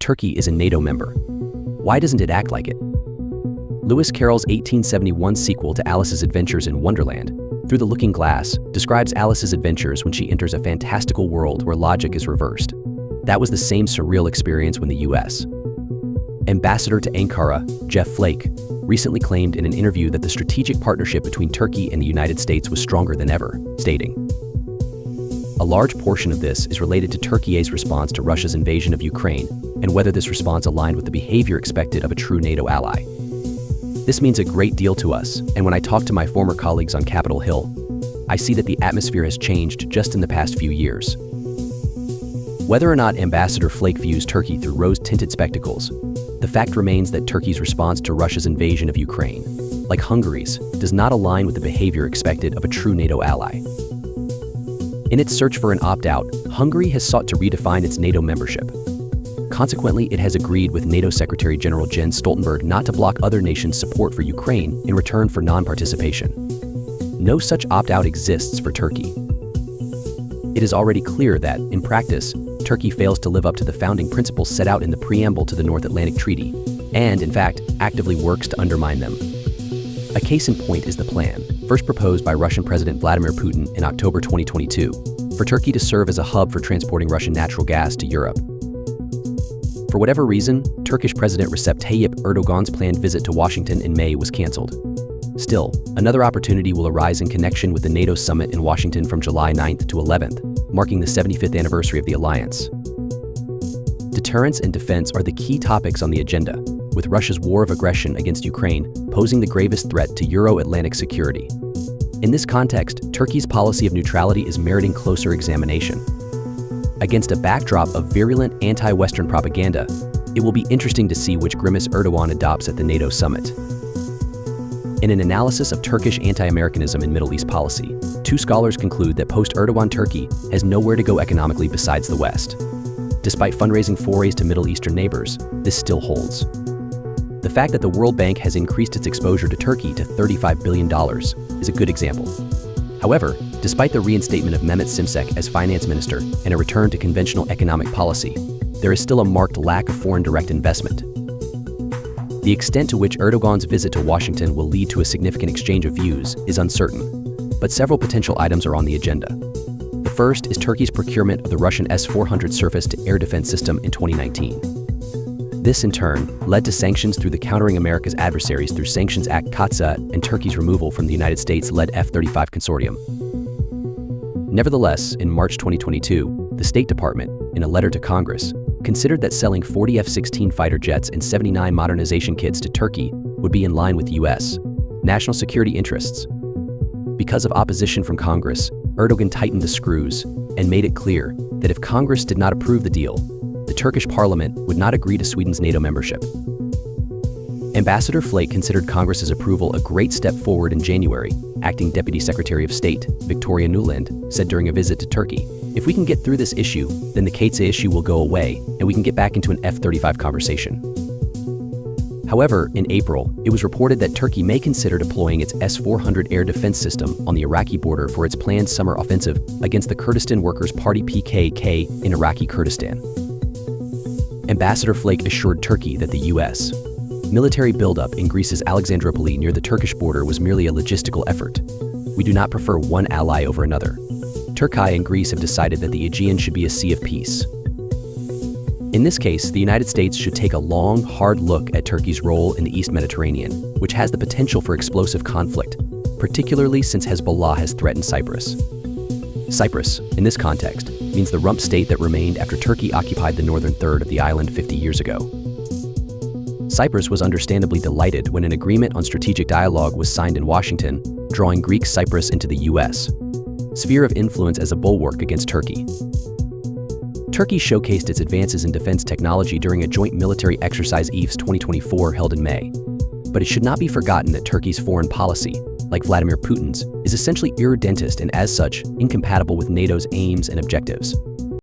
Turkey is a NATO member. Why doesn't it act like it? Lewis Carroll's 1871 sequel to Alice's Adventures in Wonderland, Through the Looking Glass, describes Alice's adventures when she enters a fantastical world where logic is reversed. That was the same surreal experience when the U.S. Ambassador to Ankara, Jeff Flake, recently claimed in an interview that the strategic partnership between Turkey and the United States was stronger than ever, stating, "A large portion of this is related to Turkey's response to Russia's invasion of Ukraine and whether this response aligned with the behavior expected of a true NATO ally. This means a great deal to us, and when I talk to my former colleagues on Capitol Hill, I see that the atmosphere has changed just in the past few years." Whether or not Ambassador Flake views Turkey through rose-tinted spectacles, the fact remains that Turkey's response to Russia's invasion of Ukraine, like Hungary's, does not align with the behavior expected of a true NATO ally. In its search for an opt-out, Hungary has sought to redefine its NATO membership. Consequently, it has agreed with NATO Secretary General Jens Stoltenberg not to block other nations' support for Ukraine in return for non-participation. No such opt-out exists for Turkey. It is already clear that, in practice, Turkey fails to live up to the founding principles set out in the preamble to the North Atlantic Treaty, and, in fact, actively works to undermine them. A case in point is the plan, first proposed by Russian President Vladimir Putin in October 2022, for Turkey to serve as a hub for transporting Russian natural gas to Europe. For whatever reason, Turkish President Recep Tayyip Erdogan's planned visit to Washington in May was canceled. Still, another opportunity will arise in connection with the NATO summit in Washington from July 9th to 11th, marking the 75th anniversary of the alliance. Deterrence and defense are the key topics on the agenda, with Russia's war of aggression against Ukraine posing the gravest threat to Euro-Atlantic security. In this context, Turkey's policy of neutrality is meriting closer examination. Against a backdrop of virulent anti-Western propaganda, it will be interesting to see which grimace Erdogan adopts at the NATO summit. In an analysis of Turkish anti-Americanism in Middle East policy, two scholars conclude that post-Erdogan Turkey has nowhere to go economically besides the West. Despite fundraising forays to Middle Eastern neighbors, this still holds. The fact that the World Bank has increased its exposure to Turkey to $35 billion is a good example. However, despite the reinstatement of Mehmet Şimşek as finance minister and a return to conventional economic policy, there is still a marked lack of foreign direct investment. The extent to which Erdogan's visit to Washington will lead to a significant exchange of views is uncertain, but several potential items are on the agenda. The first is Turkey's procurement of the Russian S-400 surface-to-air defense system in 2019. This, in turn, led to sanctions through the Countering America's Adversaries through Sanctions Act CAATSA and Turkey's removal from the United States-led F-35 consortium. Nevertheless, in March 2022, the State Department, in a letter to Congress, considered that selling 40 F-16 fighter jets and 79 modernization kits to Turkey would be in line with U.S. national security interests. Because of opposition from Congress, Erdogan tightened the screws and made it clear that if Congress did not approve the deal, the Turkish parliament would not agree to Sweden's NATO membership. Ambassador Flake considered Congress's approval a great step forward in January. Acting Deputy Secretary of State, Victoria Nuland, said during a visit to Turkey, "If we can get through this issue, then the CAATSA issue will go away and we can get back into an F-35 conversation." However, in April, it was reported that Turkey may consider deploying its S-400 air defense system on the Iraqi border for its planned summer offensive against the Kurdistan Workers' Party PKK in Iraqi Kurdistan. Ambassador Flake assured Turkey that the U.S. military buildup in Greece's Alexandroupoli near the Turkish border was merely a logistical effort. "We do not prefer one ally over another. Turkey and Greece have decided that the Aegean should be a sea of peace." In this case, the United States should take a long, hard look at Turkey's role in the East Mediterranean, which has the potential for explosive conflict, particularly since Hezbollah has threatened Cyprus. Cyprus, in this context, means the rump state that remained after Turkey occupied the northern third of the island 50 years ago. Cyprus was understandably delighted when an agreement on strategic dialogue was signed in Washington, drawing Greek Cyprus into the U.S. sphere of influence as a bulwark against Turkey. Turkey showcased its advances in defense technology during a joint military exercise EVES 2024 held in May. But it should not be forgotten that Turkey's foreign policy, like Vladimir Putin's, is essentially irredentist and as such, incompatible with NATO's aims and objectives.